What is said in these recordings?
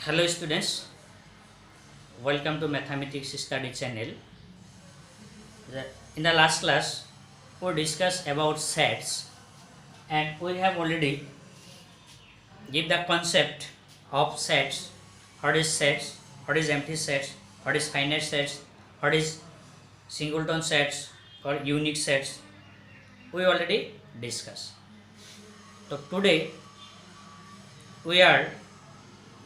Hello students, welcome to Mathematics Study channel. In the last class, we discussed about sets and we have already give the concept of sets, what is sets, what is empty sets, what is finite sets, what is singleton sets or unique sets. We already discussed. So today we are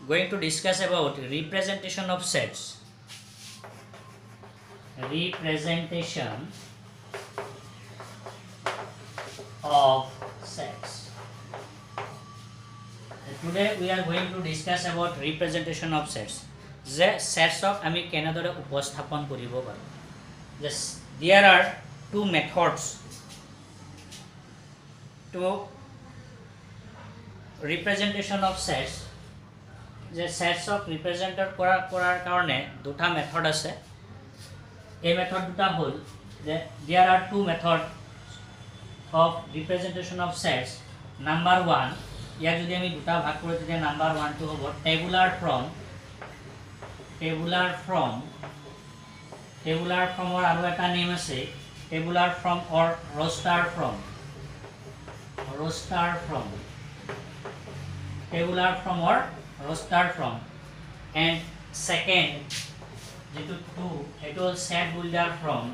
going to discuss about representation of sets. Representation of sets. Today we are going to discuss about representation of sets. যে setsক আমি কেনেদৰে উপস্থাপন কৰিব পাৰোঁ. There are two methods to representation of sets. যে setsক represented কৰাৰ কাৰণে দুটা মেথড আছে. এই মেথড দুটা হ'ল যে there are two methods of representation of sets. Number 1, ইয়াক যদি আমি দুটা ভাগ কৰোঁ তেতিয়া number 1 টো হ'ব tabular form or আৰু এটা নেম আছে tabular form or roster form tabular form or roster form. And second যেটো 2 এটো হ'ল set builder form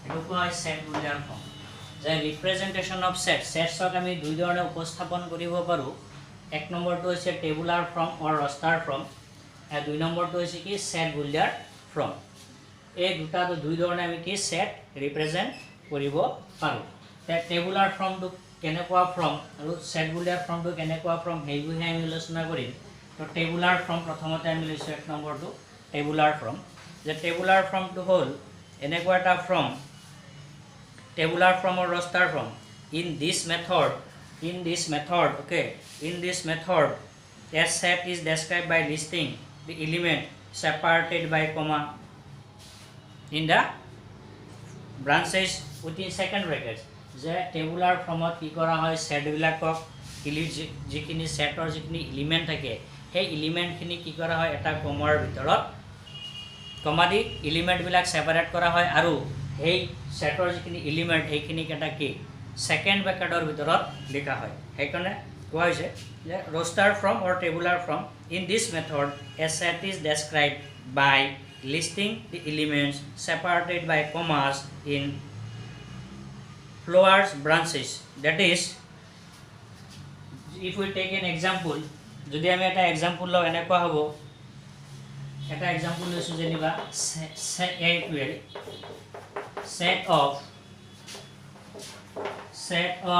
এটো কোৱা হয় set builder form. যে representation of setsক আমি দুই ধৰণে উপস্থাপন কৰিব পাৰোঁ. এক নম্বৰটো হৈছে tabular form or roster form আৰু দুই নম্বৰটো হৈছে কি set builder form. এই দুটা দুই ধৰণে আমি কি set represent কৰিব পাৰোঁ. tabular form টো কেনেকুৱা ফৰ্ম আৰু set builder form টো কেনেকুৱা ফৰ্ম সেইবোৰ আমি আলোচনা কৰিম. তো tabular form প্ৰথমতে আমি লৈছো এক নম্বৰটো tabular form. যে tabular form টো হ'ল এনেকুৱা এটা form tabular form or roster form. In this method, a set is described by listing the element separated by comma in the branches within second brackets. যে tabular formত কি কৰা হয় set বিলাকক যিখিনি সেটৰ যিখিনি এলিমেন্ট থাকে সেই এলিমেন্টখিনি কি কৰা হয় এটা কমাৰ ভিতৰত কমা দি এলিমেন্ট বিলাক সেপাৰেট কৰা হয় আৰু এই সেটৰ যিখিনি এলিমেন্ট এইখিনি এটা কি সেকেন্ড ব্ৰ্যাকেটৰ ভিতৰত লিখা হয়. সেইকাৰণে কোৱা হৈছে যে roster form or tabular form. In this method a set is described by listing the elements separated by commas in flowers branches. That is, if we take an example, যদি আমি এটা एग्जांपल লও এনেকুৱা হ'ব এটা एग्जांपल লৈছো যেনিবা set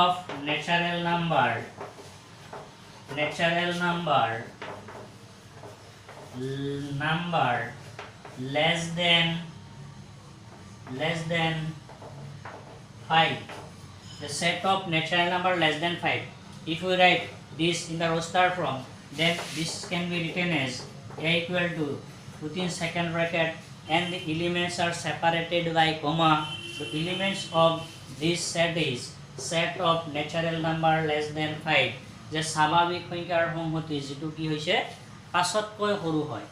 of natural number less than 5. The set of natural number less than 5. If we write this in the roster form, then this can be written as a equal to within second bracket and the elements are separated by comma. The elements of this set is set of natural number less than 5. যে স্বাভাৱিক সংখ্যাৰ সংহতি যেটো কি হৈছে 5 কৈ সৰু হয়.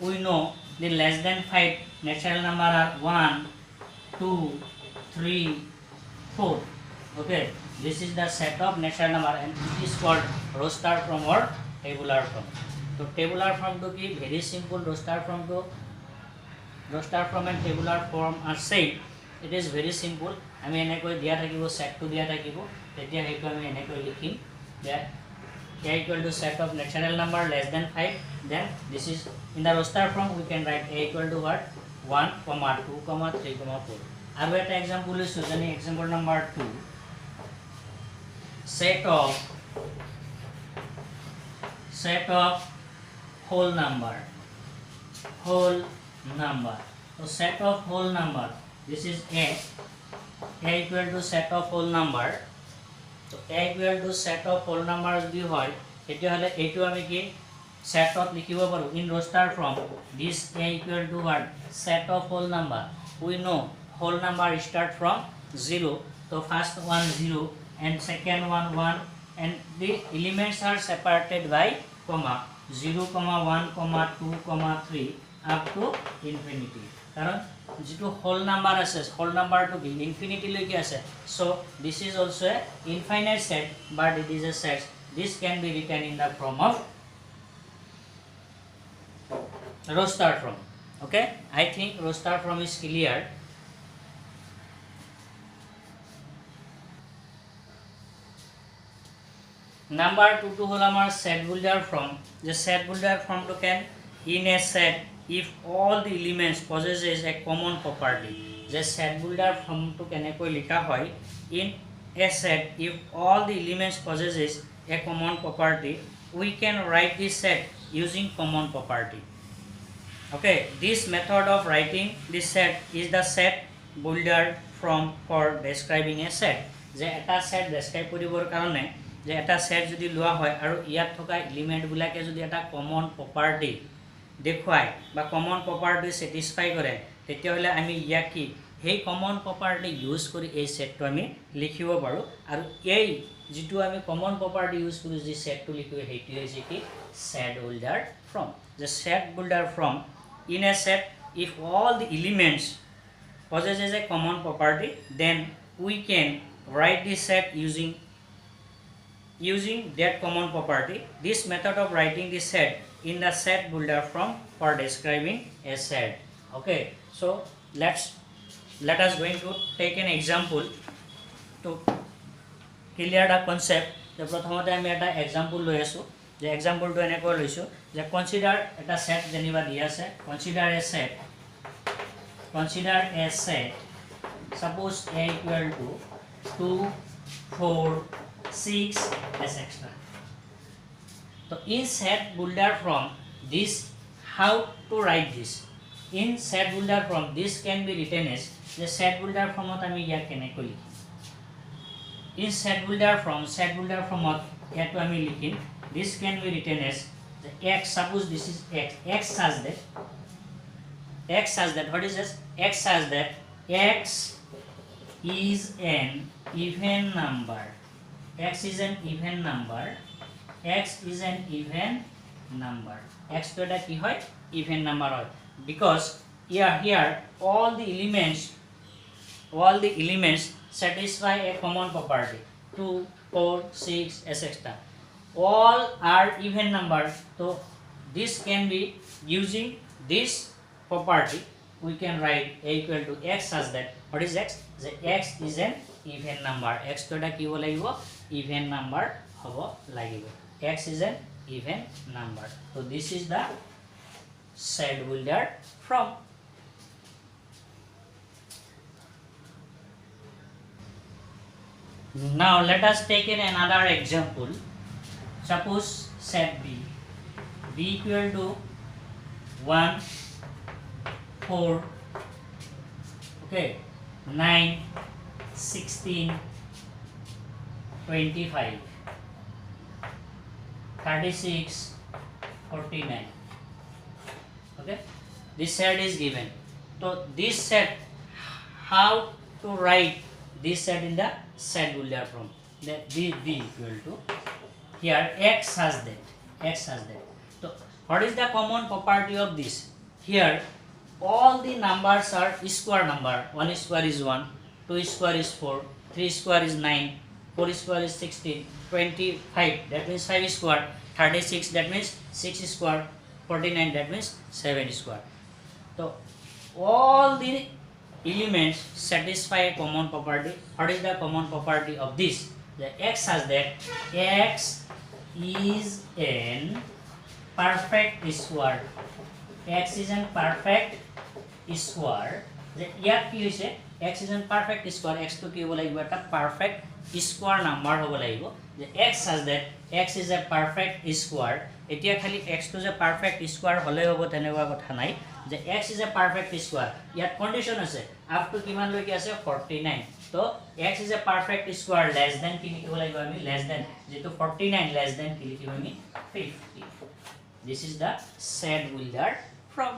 We know the less than 5 natural number are 1 2 3 4. Okay, this is the set of natural number and it is called roster form or tabular form. So tabular form to be very simple. Roster form and tabular form are same. It is very simple. আমি এনেকৈ দিয়া থাকিব set to দিয়া থাকিব তেতিয়া হেতু আমি এনেকৈ লিখিম that a equal to set of natural number less than 5. Then this is in the roster form we can write a equal to what 1 2 3 4. আৰু এটা एग्जांपल লৈছো যেনে example number 2 set of whole number. So set of whole number, this is a equal to set of whole number. So a equal to set of whole number যদি হয় এটা হলে এটো আমি কি সেটত লিখিব পাৰো in roster form. This a equal to what set of whole number. We know whole number start from 0. So first one 0 and second one 1 and the elements are separated by comma 0, 1, 2, 3 up to infinity. Karon jitu whole number ase whole number to be infinity loike ase, so this is also a infinite set, but it is a set. This can be written in the form of row start from. Okay, I think row start from is clear. Number 2 to hol amar set builder from. The set builder from to can in a set if all the elements possesses a common property. The set builder from to kenekoi likha hoy in a set if all the elements possesses a common property, we can write this set using common property. Okay, this method of writing this set is the set builder from for describing a set. Je eta set describe koribor karone যে এটা set যদি লোৱা হয় আৰু ইয়াত থকা element বিলাকে যদি এটা কমন প্ৰপাৰ্টি দেখুৱায় বা কমন প্ৰপাৰ্টি স্যাটিসফাই কৰে, তেতিয়া হলে আমি ইয়াক কি সেই কমন প্ৰপাৰ্টি ইউজ কৰি এই সেটটো আমি লিখিব পাৰো। আৰু এই যেটো আমি কমন প্ৰপাৰ্টি ইউজ কৰি যে সেটটো লিখিব হেইটো হৈছে কি set বুilder from. The set builder from in a set if all the elements possesses a common property, then we can write this set using that common property. This method of writing the set in the set builder from for describing a set. Okay, so let us going to take an example to clear the concept. The prothomote ami eta example loi asu, je example to ene koi loisu je consider eta set jeniba di ase, consider a set suppose a equal to 2, 4, 6 etc. So in set builder from this, how to write this? In set builder from this can be written as the set builder from ami ya kenekoi likhi. In set builder from ya to ami likhin, this can be written as the x, suppose this is x such that what is this? X such that x is an even number. X is an even number. X is an even number. X to eta ki hoy even number hoy, because here all the elements satisfy a common property 2, 4, 6 etc. All are even numbers, so this can be using this property we can write a equal to x such that what is x? The x is an even number. X to eta ki hobo lagibo even number hobo lagibo. X is an even number. So this is the set builder from. Now let us take in another example. Suppose set b equal to 1, 4, okay, 9, 16, 25, 36, 49. Okay, this set is given. So this set, how to write this set in the set builder from? That b equal to here x has that. So what is the common property of this? Here all the numbers are square number. 1 square is 1, 2 square is 4, 3 square is 9, 4 square is 16, 25 that means 5 square, 36 that means 6 square, 49 that means 7 square. So all the elements satisfy a common property. What is the common property of this? The x has that x is an perfect square. X is an perfect square. The ইয়াত কি হৈছে x is an perfect square. X to কি হ'ব লাগিব এটা perfect square number হ'ব লাগিব. The x has that x is a perfect square. এতিয়া খালি x to যে perfect square হলে হ'ব তেনেকুৱা কথা নাই, যে x is a perfect square. ইয়াত কন্ডিশন আছে up to কিমান লৈকে আছে 49. তো x is a perfect square less than কি লিখিব লাগিব আমি less than, যেটো 49 less than কি লিখিব আমি 50. This is the set builder from.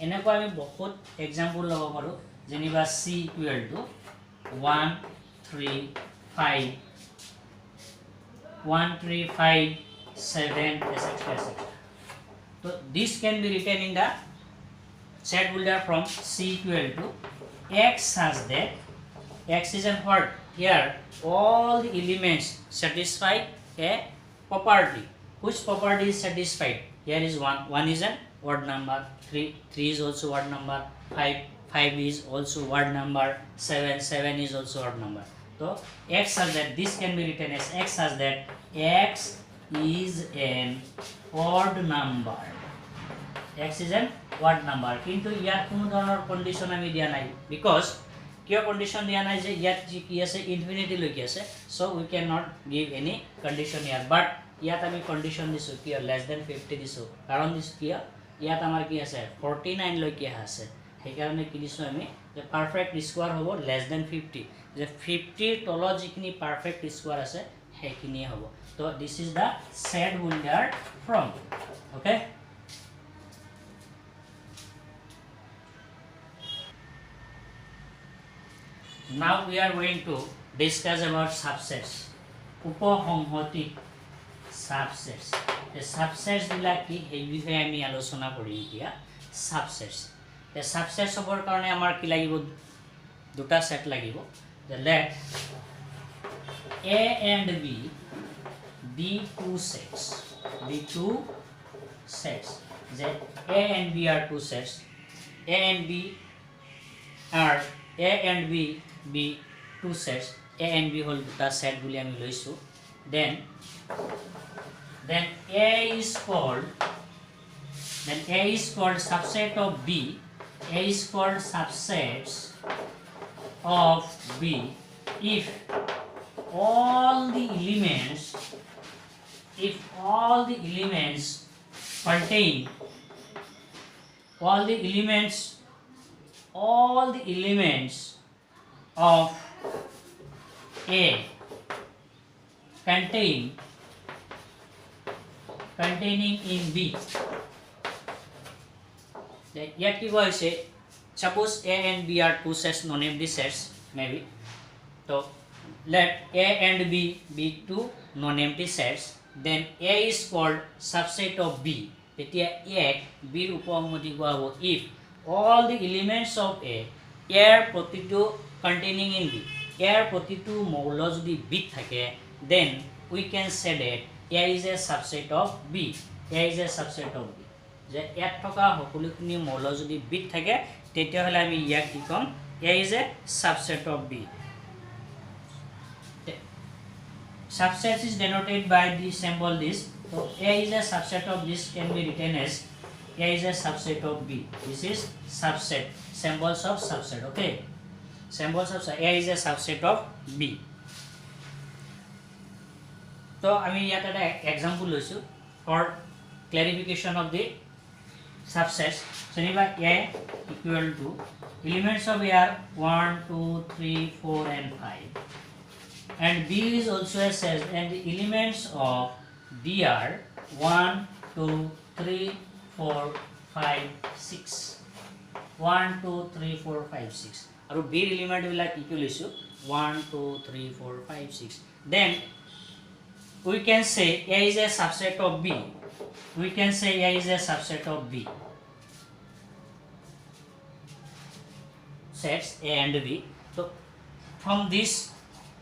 এনেকুৱা আমি বহুত এক্সাম্পল ল'ব পাৰো, যেনিবা c equal to 1, 3, 5, 1 3 5 7 etc. So this can be written in the set builder from C equal to x such that x is an what? Here all the elements satisfy a property. Which property is satisfied? Here is 1. 1 is an odd number. 3 is also odd number. 5 is also odd number. 7 is also odd number. So x such that this can be written as x such that x is an odd number. X is an odd number. কিন্তু ইয়াত কোনো ধৰণৰ condition আমি দিয়া নাই because কিয় condition দিয়া নাই যে ইয়াত যি কি আছে ইনফিনিটি লৈকে আছে so we cannot give any condition here but ইয়াত আমি কন্ডিশন দিছো কিয় less than 50 দিছো কাৰণ দিছো কিয় ইয়াত আমাৰ কি আছে 49 লৈকে আছে সেইকাৰণে কি দিছো আমি যে পাৰফেক্ট স্কয়াৰ হ'ব less than 50 যে 50 ৰ তলত যিখিনি পারফেক্ট স্কয়ার আছে সেইখিনি হ'ব তো this is the set builder from okay. Now we are going to discuss about subsets. Upahomhoti subsets. The subsets bilak ki ei bishoye ami alochona korim etia subsets. The subsets hobor karone amar ki lagibo duta set lagibo. The let A and B be two sets. Be two sets. That A and B are two sets. A and B are A and B be two sets. A and B whole duta set boli ami loisu. Then A is called subset of B. A is called subsets of B if all the elements contain all the elements of A containing in B. Yet ki hoise suppose A and B are two sets non-empty sets maybe. So let A and B be two non-empty sets. Then A is called subset of B. Tetia A B ৰ উপসংহতি কোৱা হ'ব if all the elements of A ইয়াৰ প্ৰতিটো containing in B ইয়াৰ প্ৰতিটো মৌল যদি B থাকে then we can say that A is a subset of B. A is a subset of B. যে ইয়াত থকা সকলোখিনি মৌল যদি B থাকে তেতিয়া হলে আমি ইয়াক কি কম A is a subset of B. Subset is denoted by the symbol this. So A is a subset of this can be written as A is a subset of B. This is subset. Symbols of subset. Okay. Symbols of A is a subset of B. So I mean here an example also for clarification of the subsets. So A equal to elements of A are 1, 2, 3, 4 and 5. And B is also a set and the elements of B are 1, 2, 3, 4, 5, 6. 1, 2, 3, 4, 5, 6. Aru B element bilak equal issue 1, 2, 3, 4, 5, 6. Then we can say A is a subset of B. We can say A is a subset of B. Sets A and B. So from these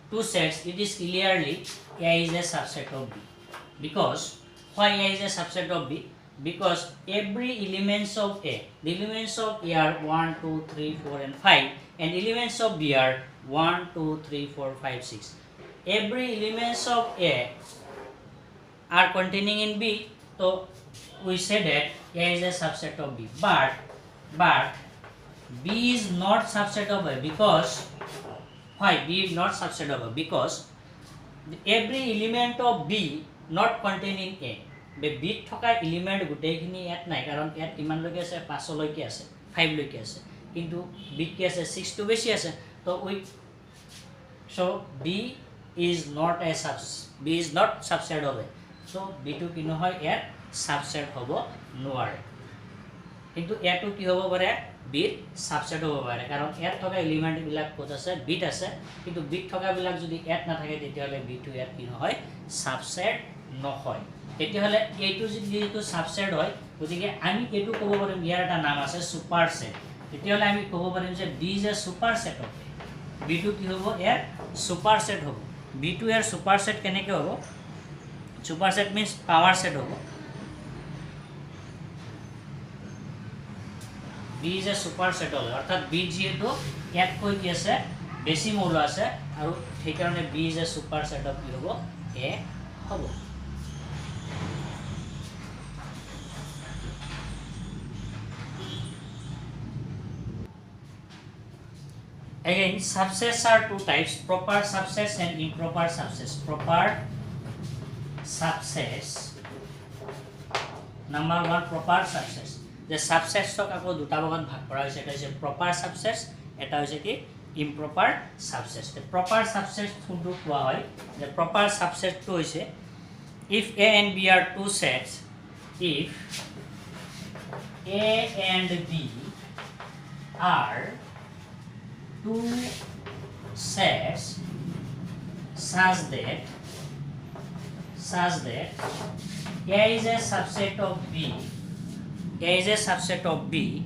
two sets it is clearly A is a subset of B. Because why A is a subset of B? Because every elements of A, the elements of A are 1, 2, 3, 4 and 5 and elements of B are 1, 2, 3, 4, 5, 6. Every elements of A are containing in B, so we say that A is a subset of B. But B is not subset of A because why B is not subset of A? Because every element of B not containing A. B থকা element গোটেইখিনি ইয়াত নাই কাৰণ ইয়াত কিমান লৈকে আছে 5 লৈকে আছে 5 লৈকে আছে কিন্তু B কি আছে 6 to বেশি আছে তো so B is not a subset of A. So B to কি নহয় ইয়াত subset হ'ব নোৱাৰে. কিন্তু এটো কি হ'ব পাৰে বিৰ সাবসেট হ'ব পাৰে কাৰণ এত থকা এলিমেন্ট বিলাক ক'ত আছে বিট আছে কিন্তু বিট থকা বিলাক যদি এত নাথাকে তেতিয়াহলে বিটো এত কি নহয় সাবসেট নহয় তেতিয়াহলে এইটো যদি এইটো সাবসেট হয় গতিকে আমি এইটো ক'ব পাৰিম ইয়াৰ এটা নাম আছে সুপাৰসেট তেতিয়াহলে আমি ক'ব পাৰিম যে বি ইজ এ সুপাৰসেট অফ বিটো কি হ'ব এৰ সুপাৰসেট হ'ব বিটো এৰ সুপাৰসেট কেনেকৈ হ'ব সুপাৰসেট মিন্স পাৱাৰ সেট হ'ব B is a superset of অৰ্থাৎ B যেহেতু এক কই কি আছে বেশি মৌল আছে আৰু সেই কাৰণে B is a superset of কি হ'ব A হ'ব again subsets are two types proper subsets and improper subsets proper subsets number 1 proper subsets the subsets tok ako duta bagat bhag kora hoise eta hoise proper subsets eta hoise ki improper subsets the proper subsets thundu koa hoy the proper subset to hoise if A and B are two sets if A and B are two sets such that A is a subset of B A is a subset of B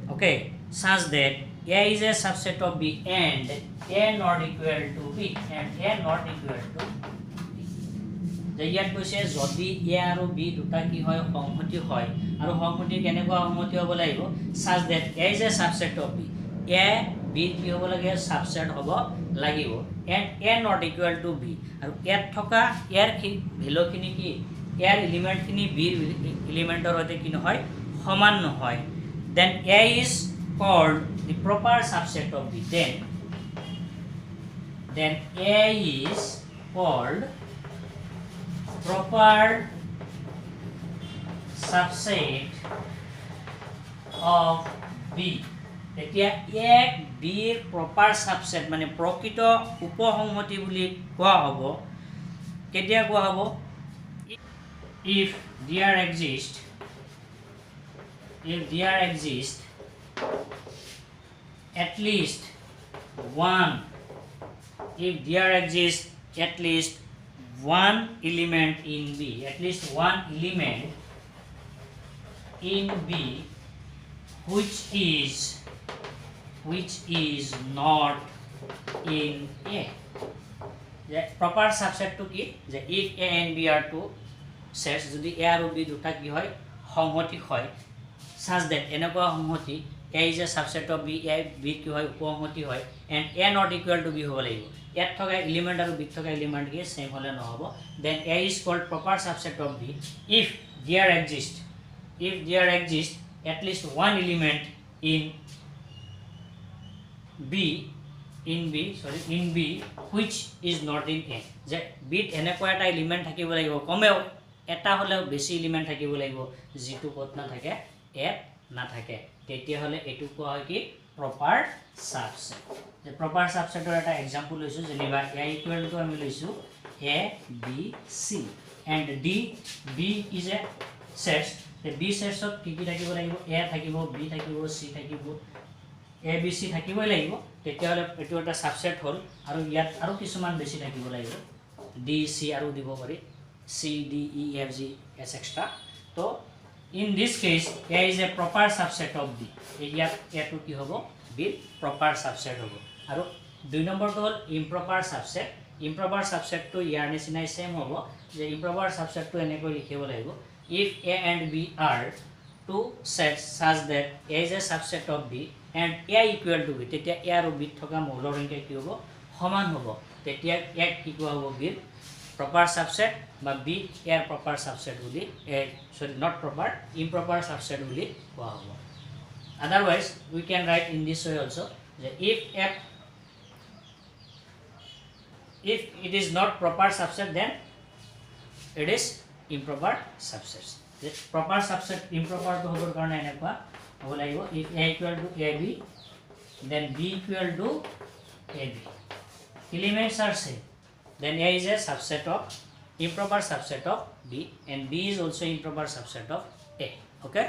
okay such that A is a subset of B and A not equal to B and A not equal to B যে ইয়াত কৈছে যদি A আৰু B দুটা কি হয় সংহতি হয় আৰু সংহতি কেনেকুৱা সংহতি হ'ব লাগিব such that A is a subset of B A B কি হ'ব লাগে সাবসেট হ'ব লাগিব and A not equal to B আৰু ইয়াত থকা ইয়াৰ ভ্যালু খিনি কি ইয়াৰ এলিমেন্ট খিনি B এলিমেন্টৰ সৈতে কি নহয় সমান নহয় then A is called the proper subset of B then A is called proper subset of B এতিয়া এক বিৰ প্ৰপাৰ সাবসেট মানে প্ৰকৃত উপসংহতি বুলি কোৱা হ'ব কেতিয়া কোৱা হ'ব if there exist at least one element in B at least one element in B which is not in A the proper subset to ki the if A and B are two sets jodi A aru B duta ki hoy সংহতি হয় such that এনেকুৱা সংহতি A is a subset of B A B কি হয় উপসংহতি হয় and A not equal to B হ'ব লাগিব ইয়াত থকা এলিমেন্ট আৰু B থকা এলিমেন্ট কি সেম হলে নহব then A is called proper subset of B if there exists at least one element in B which is not in A যে B এনেকুৱা এটা এলিমেন্ট থাকিব লাগিব কমেও এটা হলেও বেছি এলিমেন্ট থাকিব লাগিব যেটো কত না থাকে A না থাকে তেতিয়া হলে এটু কোৱা হয় কি proper subset the proper subset or eta example লৈছো যেনিবা A equal to আমি লৈছো A B C and D B is a set the B sets of কি কি থাকিব লাগিব A থাকিব B থাকিব C থাকিব A B C থাকিব লাগিব তেতিয়া হলে এটু এটা সাবসেট হল আৰু ইয়াত আৰু কিছুমান বেছি থাকিব লাগিব D C আৰু দিব পাৰি C D E F G etc তো in this case A is a proper subset of B ইয়াত A to কি হ'ব B proper subset হ'ব আৰু দুই নম্বৰটো হল improper subset to ইয়াৰ নিচিনাই সেম হ'ব যে improper subset to এনেকৈ লিখিব লাগিব if A and B are two sets such that A is a subset of B and A equal to B তেতিয়া A আৰু B থকা মৌলৰ সংখ্যা কি হ'ব সমান হ'ব তেতিয়া এক কি কোৱা হ'ব B proper subset বা B এৰ proper subset বুলি sorry not proper improper subset বুলি কোৱা হ'ব otherwise we can write in this way also if it is not proper subset then it is improper subsets the proper subset improper to hobor karone enekwa hobo lagibo if A equal to AB then B equal to AB elements are same then A is a subset of improper subset of B and B is also improper subset of A okay